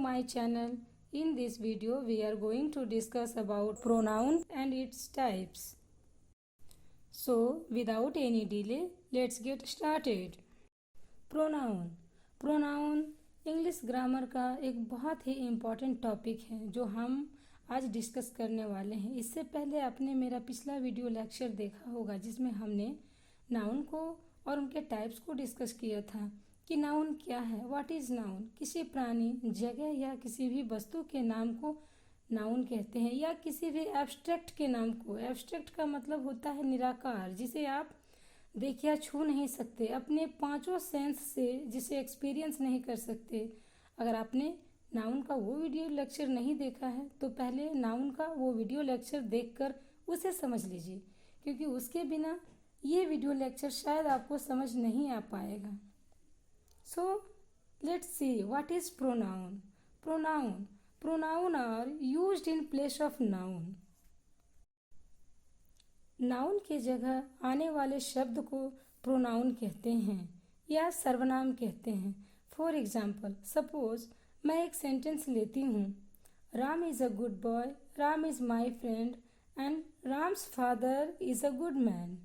my channel. In this video we are going to discuss about pronoun and its types. So without any delay, let's get started. Pronoun English grammar का एक बहुत ही important topic है जो हम आज discuss करने वाले हैं। इससे पहले आपने मेरा पिछला वीडियो लेक्चर देखा होगा जिसमें हमने नाउन को और उनके टाइप्स को डिस्कस किया था कि नाउन क्या है, व्हाट इज़ नाउन। किसी प्राणी, जगह या किसी भी वस्तु के नाम को नाउन कहते हैं या किसी भी एब्स्ट्रैक्ट के नाम को। एब्स्ट्रैक्ट का मतलब होता है निराकार, जिसे आप देख या छू नहीं सकते, अपने पांचों सेंस से जिसे एक्सपीरियंस नहीं कर सकते। अगर आपने नाउन का वो वीडियो लेक्चर नहीं देखा है तो पहले नाउन का वो वीडियो लेक्चर देखकर उसे समझ लीजिए, क्योंकि उसके बिना ये वीडियो लेक्चर शायद आपको समझ नहीं आ पाएगा। So let's see what is pronoun. Pronoun are used in place of noun. Noun के जगह आने वाले शब्द को प्रोनाउन कहते हैं या सर्वनाम कहते हैं। फॉर एग्जाम्पल, सपोज मैं एक सेंटेंस लेती हूँ, Ram is a good boy, Ram is my friend and Ram's father is a good man.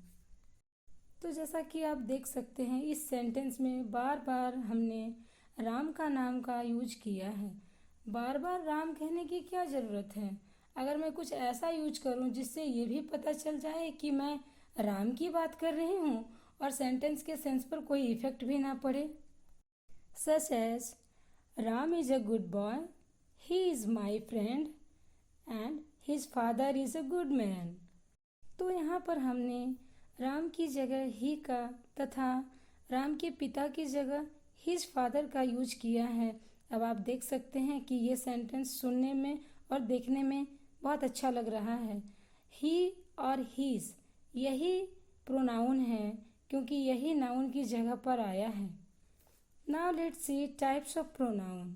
तो जैसा कि आप देख सकते हैं इस सेंटेंस में बार बार हमने राम का नाम का यूज किया है। बार बार राम कहने की क्या ज़रूरत है? अगर मैं कुछ ऐसा यूज करूं जिससे ये भी पता चल जाए कि मैं राम की बात कर रही हूं और सेंटेंस के सेंस पर कोई इफेक्ट भी ना पड़े, such as Ram is a good boy, he is my friend and his father is a good man. तो यहाँ पर हमने राम की जगह ही का तथा राम के पिता की जगह हिज फादर का यूज किया है। अब आप देख सकते हैं कि ये सेंटेंस सुनने में और देखने में बहुत अच्छा लग रहा है। ही और हीज यही प्रोनाउन है क्योंकि यही नाउन की जगह पर आया है। Now let's see types of pronoun.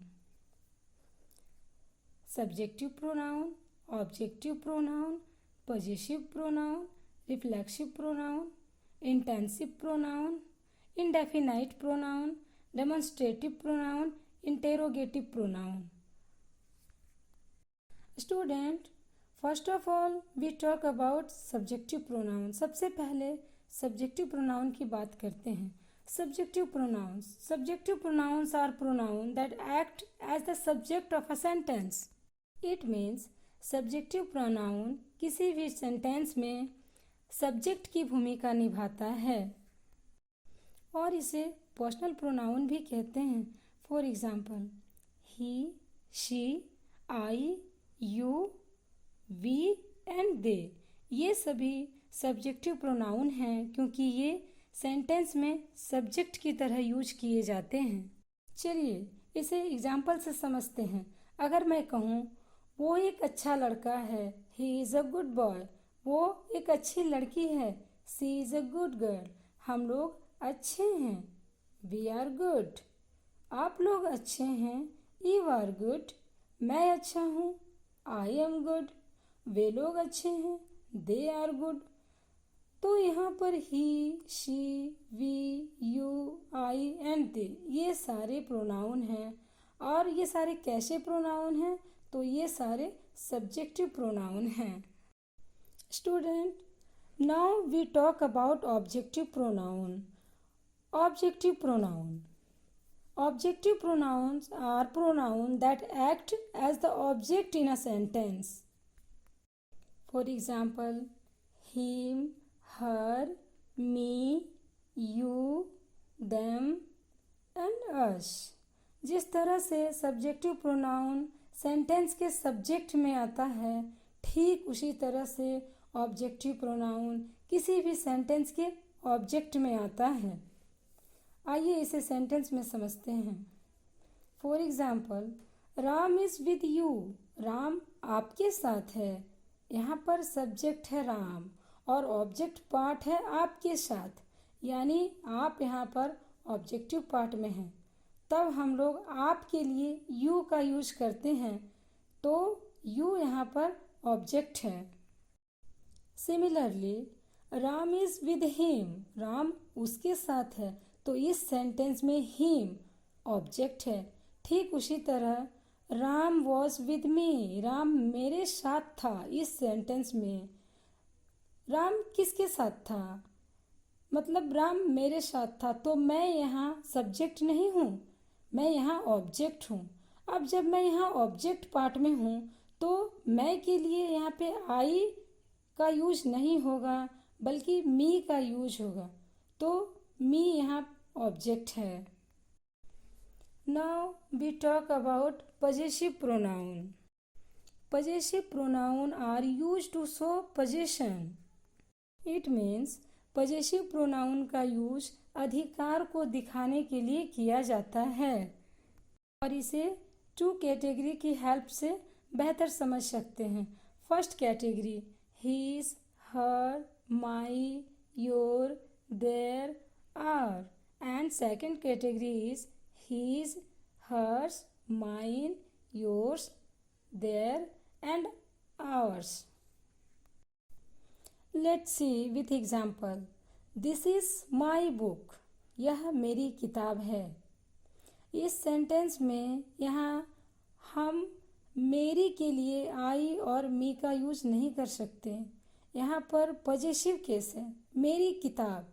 Subjective pronoun, objective pronoun, possessive pronoun, reflexive pronoun, intensive pronoun, indefinite pronoun, demonstrative pronoun, interrogative pronoun. Student, first of all we talk about subjective pronoun. सबसे पहले subjective pronoun की बात करते हैं। Subjective pronouns are pronoun that act as the subject of a sentence. It means subjective pronoun किसी भी sentence में subject की भूमिका निभाता है और इसे पर्सनल प्रोनाउन भी कहते हैं। For example, he, she, I, you, we and they, ये सभी सब्जेक्टिव प्रोनाउन हैं क्योंकि ये सेंटेंस में सब्जेक्ट की तरह यूज किए जाते हैं। चलिए इसे एग्जाम्पल से समझते हैं। अगर मैं कहूँ वो एक अच्छा लड़का है, he is a good boy, वो एक अच्छी लड़की है, सी इज़ अ गुड गर्ल, हम लोग अच्छे हैं, वी आर गुड, आप लोग अच्छे हैं, यू आर गुड, मैं अच्छा हूँ, आई एम गुड, वे लोग अच्छे हैं, दे आर गुड। तो यहाँ पर ही, she, we, you, I and they ये सारे प्रोनाउन हैं। और ये सारे कैसे प्रोनाउन हैं? तो ये सारे सब्जेक्टिव प्रोनाउन हैं। Student, now we talk about objective pronoun. Objective pronoun. Objective pronouns are pronouns that act as the object in a sentence. For example, him, her, me, you, them and us. जिस तरह से subjective pronoun sentence के subject में आता है, ठीक उसी तरह से ऑब्जेक्टिव प्रोनाउन किसी भी सेंटेंस के ऑब्जेक्ट में आता है। आइए इसे सेंटेंस में समझते हैं। For example, Ram is with you, Ram आपके साथ है। यहाँ पर सब्जेक्ट है राम और ऑब्जेक्ट पार्ट है आपके साथ, यानी आप यहाँ पर ऑब्जेक्टिव पार्ट में हैं। तब हम लोग आपके लिए यू का यूज करते हैं, तो यू यहाँ पर ऑब्जेक्ट है। Similarly, Ram is with him, Ram उसके साथ है, तो इस सेंटेंस में हिम ऑब्जेक्ट है। ठीक उसी तरह Ram was with me, Ram मेरे साथ था। इस सेंटेंस में राम किसके साथ था? मतलब राम मेरे साथ था, तो मैं यहाँ सब्जेक्ट नहीं हूँ, मैं यहाँ ऑब्जेक्ट हूँ। अब जब मैं यहाँ ऑब्जेक्ट पार्ट में हूँ तो मैं के लिए यहाँ पे आई का यूज नहीं होगा, बल्कि मी का यूज होगा। तो मी यहाँ ऑब्जेक्ट है। Now we talk about possessive pronoun. Possessive pronoun are used to show possession. It means possessive pronoun का यूज अधिकार को दिखाने के लिए किया जाता है और इसे टू कैटेगरी की हेल्प से बेहतर समझ सकते हैं। First category his, her, my, your, their, our and second category is his, hers, mine, yours, their and ours. Let's see with example. This is my book, यह मेरी किताब है। इस सेंटेंस में यहाँ हम मेरी के लिए आई और मी का यूज नहीं कर सकते। यहाँ पर पॉजिटिव केस है, मेरी किताब,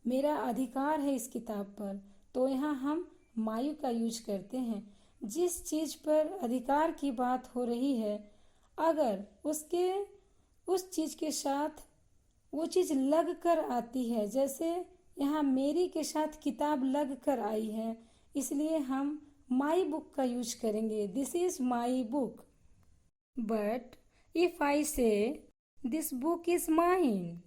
मेरा अधिकार है इस किताब पर, तो यहाँ हम माई का यूज करते हैं। जिस चीज़ पर अधिकार की बात हो रही है, अगर उस चीज़ के साथ वो चीज़ लग कर आती है, जैसे यहाँ मेरी के साथ किताब लग कर आई है, इसलिए हम माई बुक का यूज करेंगे। This is my book. But if I से दिस बुक इज माइन,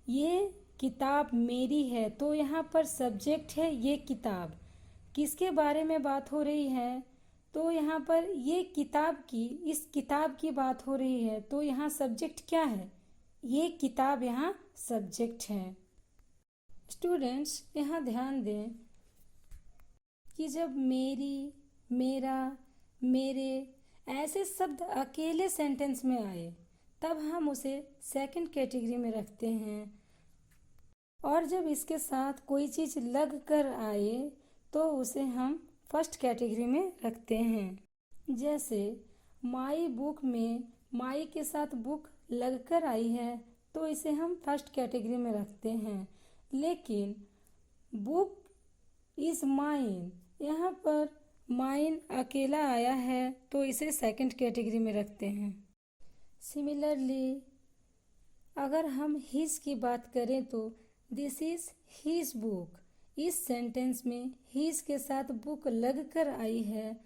ये किताब मेरी है, तो यहाँ पर सब्जेक्ट है ये किताब। किसके बारे में बात हो रही है? तो यहाँ पर ये किताब की, इस किताब की बात हो रही है, तो यहाँ सब्जेक्ट क्या है? ये किताब यहाँ सब्जेक्ट है। स्टूडेंट्स यहाँ ध्यान दें कि जब मेरी, मेरा, मेरे ऐसे शब्द अकेले सेंटेंस में आए तब हम उसे सेकंड कैटेगरी में रखते हैं, और जब इसके साथ कोई चीज़ लग कर आए तो उसे हम फर्स्ट कैटेगरी में रखते हैं। जैसे माई बुक में माई के साथ बुक लगकर आई है तो इसे हम फर्स्ट कैटेगरी में रखते हैं। लेकिन बुक इज माइन, यहाँ पर माइन अकेला आया है तो इसे सेकंड कैटेगरी में रखते हैं। सिमिलरली अगर हम हिज की बात करें तो दिस इज हिज बुक, इस सेंटेंस में हिज के साथ बुक लग कर आई है,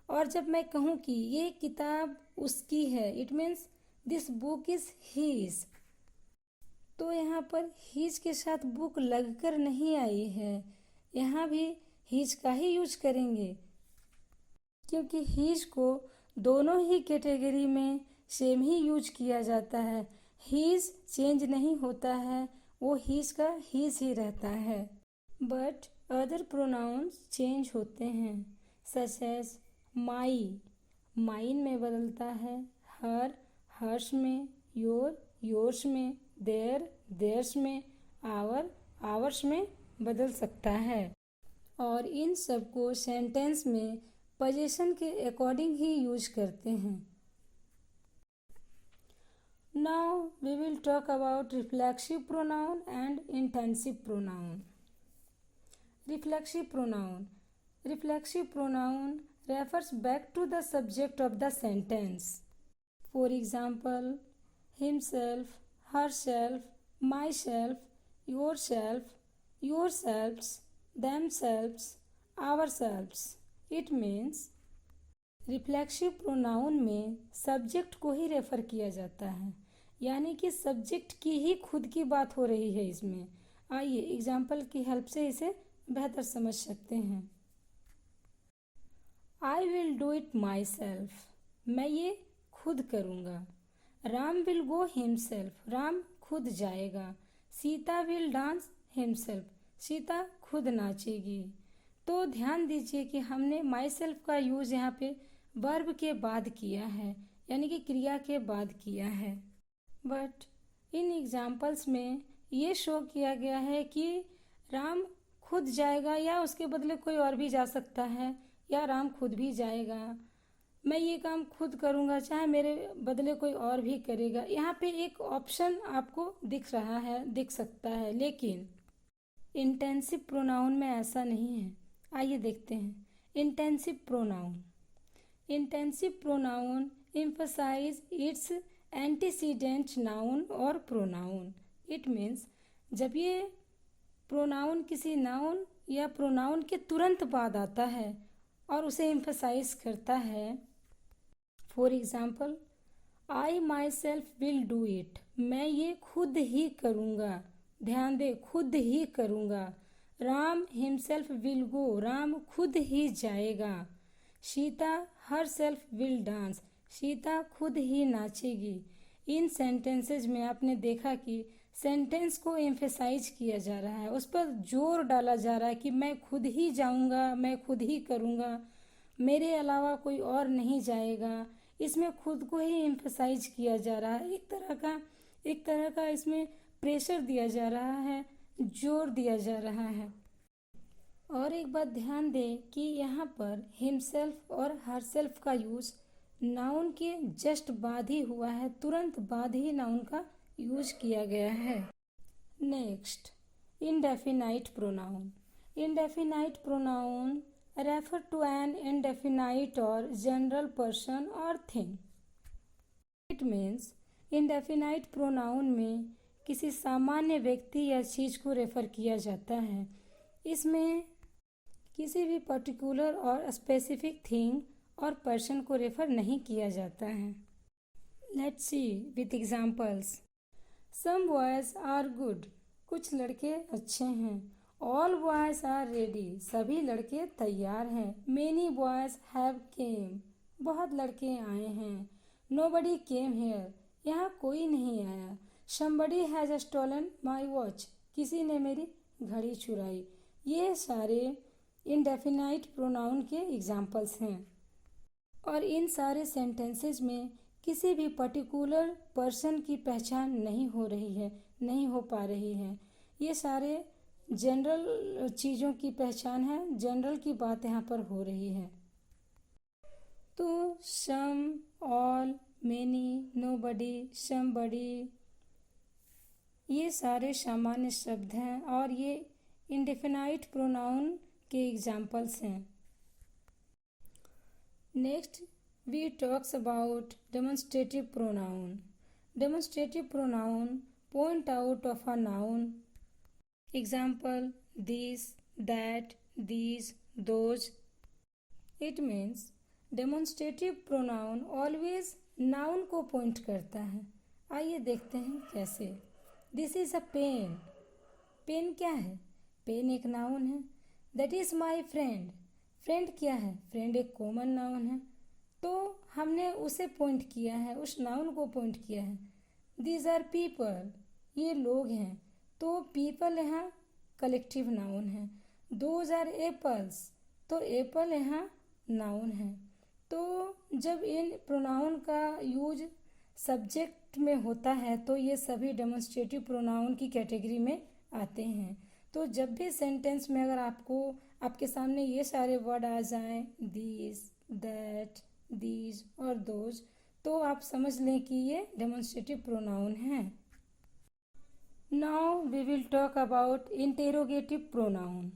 और जब मैं कहूँ कि ये किताब उसकी है, it means this book is his, तो यहाँ पर हिज के साथ बुक लगकर नहीं आई है, यहाँ भी हिज का ही यूज करेंगे, क्योंकि हिज को दोनों ही कैटेगरी में सेम ही यूज किया जाता है। हिज चेंज नहीं होता है, वो हिज का हिज ही रहता है। बट अदर प्रोनाउंस चेंज होते हैं, सच एज माई, माइन में बदलता है, हर, हर्ष में, योर, योर्स में, देयर, देयर्स में, आवर, आवर्स में बदल सकता है। और इन सब को सेंटेंस में पोजीशन के अकॉर्डिंग ही यूज करते हैं। Now we will talk about reflexive pronoun and intensive pronoun. Reflexive pronoun. Reflexive pronoun refers back to the subject of the sentence. For example, himself, herself, myself, yourself, yourselves, themselves, ourselves. It means reflexive pronoun में subject को ही refer किया जाता है, यानी कि subject की ही खुद की बात हो रही है इसमें। आइए एग्जाम्पल की हेल्प से इसे बेहतर समझ सकते हैं। I will do it my self, मैं ये खुद करूँगा। Ram will go himself, Ram खुद जाएगा। Sita will dance himself, Sita खुद नाचेगी। तो ध्यान दीजिए कि हमने माई सेल्फ का यूज यहाँ पे वर्ब के बाद किया है, यानी कि क्रिया के बाद किया है। बट इन एग्जाम्पल्स में ये शो किया गया है कि राम खुद जाएगा, या उसके बदले कोई और भी जा सकता है, या राम खुद भी जाएगा। मैं ये काम खुद करूँगा, चाहे मेरे बदले कोई और भी करेगा। यहाँ पे एक ऑप्शन आपको दिख सकता है, लेकिन इंटेंसिव प्रोनाउन में ऐसा नहीं है। आइए देखते हैं intensive pronoun. Intensive pronoun emphasize its antecedent noun और pronoun. It means जब ये प्रोनाउन किसी नाउन या प्रोनाउन के तुरंत बाद आता है और उसे एम्फसाइज करता है। For example, I my self will do it, मैं ये खुद ही करूँगा। ध्यान दे, खुद ही करूँगा। Ram himself will go, Ram खुद ही जाएगा। Sita her self will dance, Sita खुद ही नाचेगी। इन सेंटेंसेज में आपने देखा कि सेंटेंस को एम्फेसाइज किया जा रहा है, उस पर जोर डाला जा रहा है कि मैं खुद ही जाऊंगा, मैं खुद ही करूंगा, मेरे अलावा कोई और नहीं जाएगा। इसमें खुद को ही एम्फेसाइज किया जा रहा है। एक तरह का इसमें प्रेशर दिया जा रहा है, जोर दिया जा रहा है। और एक बात ध्यान दें कि यहाँ पर हिमसेल्फ और हरसेल्फ का यूज नाउन के जस्ट बाद ही हुआ है, तुरंत बाद ही नाउन का यूज किया गया है। Next, indefinite pronoun. Indefinite pronoun refer to an indefinite और जनरल पर्सन और thing. It means indefinite pronoun में किसी सामान्य व्यक्ति या चीज को रेफर किया जाता है। इसमें किसी भी पर्टिकुलर और स्पेसिफिक थिंग और पर्सन को रेफर नहीं किया जाता है। Let's see with examples. Some boys are good, कुछ लड़के अच्छे हैं। ऑल बॉयज आर रेडी, सभी लड़के तैयार हैं। मेनी बॉयज हैव केम, बहुत लड़के आए हैं। नोबडी केम हियर, यहाँ कोई नहीं आया। Somebody has stolen my watch, किसी ने मेरी घड़ी चुराई। ये सारे इंडेफिनाइट प्रोनाउन के एग्जाम्पल्स हैं और इन सारे सेंटेंसेज में किसी भी पर्टिकुलर पर्सन की पहचान नहीं हो पा रही है। ये सारे जनरल चीज़ों की पहचान है, जनरल की बात यहाँ पर हो रही है। तो some, all, many, nobody, somebody, ये सारे सामान्य शब्द हैं और ये इंडेफिनाइट प्रोनाउन के एग्जाम्पल्स हैं। Next we talks about demonstrative pronoun. Demonstrative pronoun point out of a noun. Example this, that, these, those. It means demonstrative pronoun always noun को पॉइंट करता है। आइए देखते हैं कैसे। This is a pen, pen क्या है? पेन एक नाउन है। That is my friend, friend क्या है? फ्रेंड एक कॉमन नाउन है, तो हमने उसे पॉइंट किया है, उस नाउन को पॉइंट किया है। दीज आर पीपल, ये लोग हैं, तो पीपल यहाँ कलेक्टिव नाउन है। दोज आर एप्पल्स, तो एप्पल यहाँ नाउन है। तो जब इन प्रोनाउन का यूज सब्जेक्ट में होता है तो ये सभी डेमोन्स्ट्रेटिव प्रोनाउन की कैटेगरी में आते हैं। तो जब भी सेंटेंस में अगर आपके सामने ये सारे वर्ड आ जाएं, दिस, दैट, दीज और दोज, तो आप समझ लें कि ये डेमोन्स्ट्रेटिव प्रोनाउन है। Now we will talk about interrogative pronoun.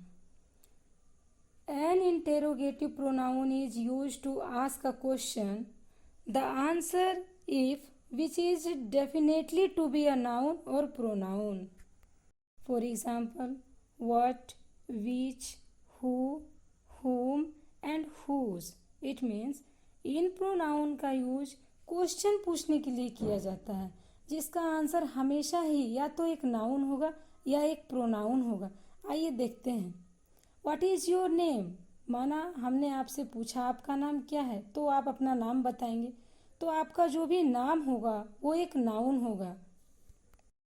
An interrogative pronoun is used to ask a question, the answer if which is definitely to be a noun or pronoun. For example, what, which, who, whom and whose. It means in pronoun का use question पूछने के लिए किया जाता है, जिसका answer हमेशा ही या तो एक नाउन होगा या एक प्रोनाउन होगा। आइए देखते हैं। What is your name? माना हमने आपसे पूछा आपका नाम क्या है, तो आप अपना नाम बताएंगे, तो आपका जो भी नाम होगा वो एक नाउन होगा,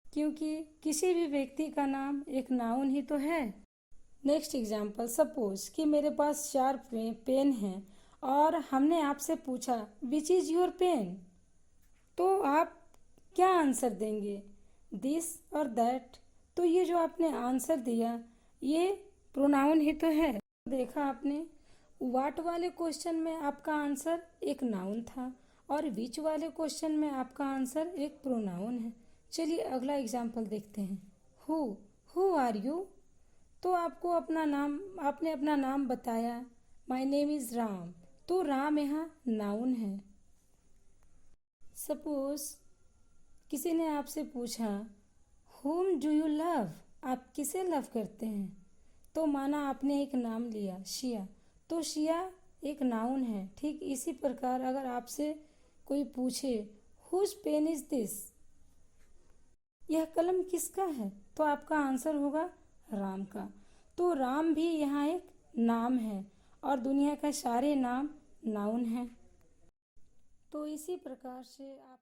क्योंकि किसी भी व्यक्ति का नाम एक नाउन ही तो है। नेक्स्ट एग्जाम्पल, सपोज कि मेरे पास 4 पेन हैं और हमने आपसे पूछा विच इज़ योर पेन, तो आप क्या आंसर देंगे? दिस और दैट। तो ये जो आपने आंसर दिया ये प्रोनाउन ही तो है। देखा आपने, व्हाट वाले क्वेश्चन में आपका आंसर एक नाउन था और विच वाले क्वेश्चन में आपका आंसर एक प्रोनाउन है। चलिए अगला एग्जाम्पल देखते हैं। Who are you? तो आपने अपना नाम बताया, माय नेम इज राम, तो राम यहाँ नाउन है। सपोज किसी ने आपसे पूछा whom do you love? आप किसे लव करते हैं? तो माना आपने एक नाम लिया शिया, तो शिया एक नाउन है। ठीक इसी प्रकार अगर आपसे कोई पूछे whose pen is this? यह कलम किसका है? तो आपका आंसर होगा राम का। तो राम भी यहाँ एक नाम है और दुनिया का सारे नाम नाउन हैं। तो इसी प्रकार से आप